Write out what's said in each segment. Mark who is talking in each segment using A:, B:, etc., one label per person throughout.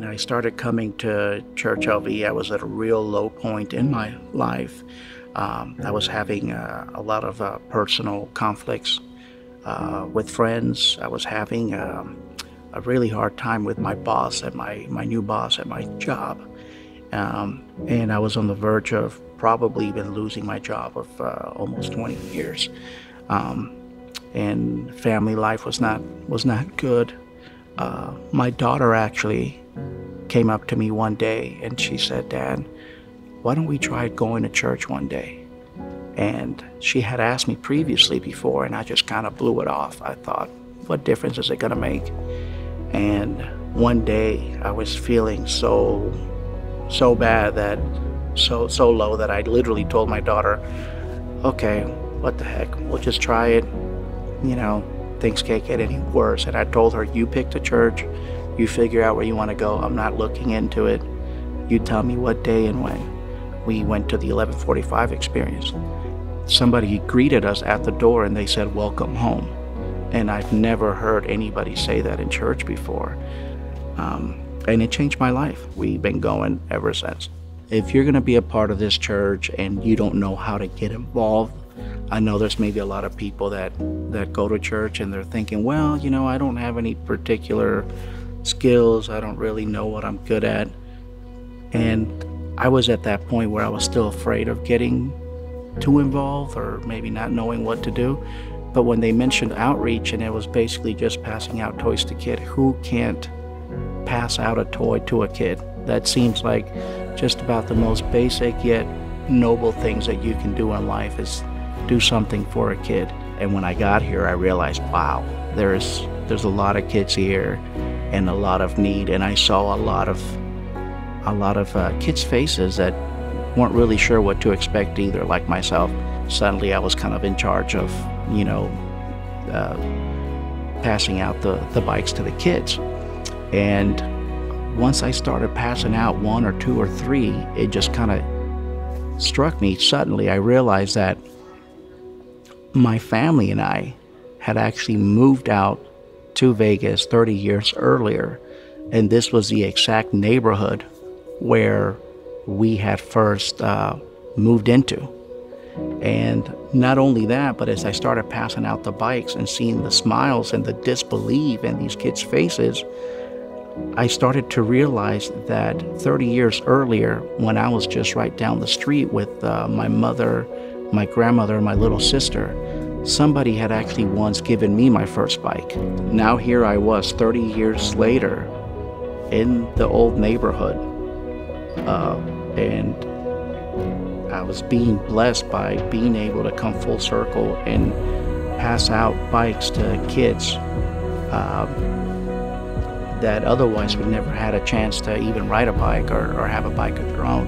A: when I started coming to Church LV, I was at a real low point in my life. I was having a lot of personal conflicts with friends. I was having a really hard time with my boss at my new boss at my job. And I was on the verge of probably even losing my job of almost 20 years. And family life was not good. My daughter actually came up to me one day and she said, "Dad, why don't we try going to church one day?" And she had asked me previously before, and I just kind of blew it off. I thought, what difference is it going to make? And one day I was feeling so bad, that so low, that I literally told my daughter, "Okay, what the heck, we'll just try it. You know, things can't get any worse." And I told her, "You pick the church, you figure out where you want to go. I'm not looking into it. You tell me what day and when." We went to the 11:45 experience. Somebody greeted us at the door and they said, "Welcome home." And I've never heard anybody say that in church before. And it changed my life. We've been going ever since. If you're going to be a part of this church and you don't know how to get involved, I know there's maybe a lot of people that go to church and they're thinking, well, you know, I don't have any particular skills. I don't really know what I'm good at. And I was at that point where I was still afraid of getting too involved or maybe not knowing what to do. But when they mentioned outreach and it was basically just passing out toys to kids, who can't pass out a toy to a kid? That seems like just about the most basic yet noble things that you can do in life, is do something for a kid. And when I got here, I realized, wow, there's a lot of kids here and a lot of need. And I saw a lot of kids' faces that weren't really sure what to expect either, like myself. Suddenly I was kind of in charge of, you know, passing out the bikes to the kids. And once I started passing out one or two or three, it just kind of struck me. Suddenly I realized that my family and I had actually moved out to Vegas 30 years earlier, and this was the exact neighborhood where we had first moved into. And not only that, but as I started passing out the bikes and seeing the smiles and the disbelief in these kids' faces, I started to realize that 30 years earlier, when I was just right down the street with my mother, my grandmother, and my little sister, somebody had actually once given me my first bike. Now here I was 30 years later in the old neighborhood, and I was being blessed by being able to come full circle and pass out bikes to kids that otherwise would never had a chance to even ride a bike or have a bike of their own.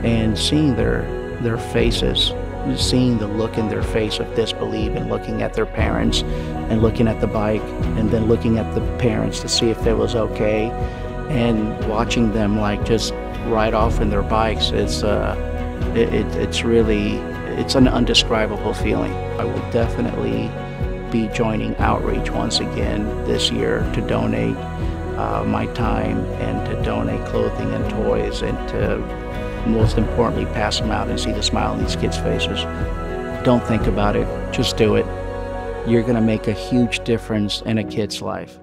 A: And seeing their faces, seeing the look in their face of disbelief, and looking at their parents and looking at the bike and then looking at the parents to see if it was okay, and watching them like just ride off in their bikes, it's an indescribable feeling. I will definitely be joining outreach once again this year to donate my time and to donate clothing and toys, and to, most importantly, pass them out and see the smile on these kids' faces. Don't think about it, just do it. You're gonna make a huge difference in a kid's life.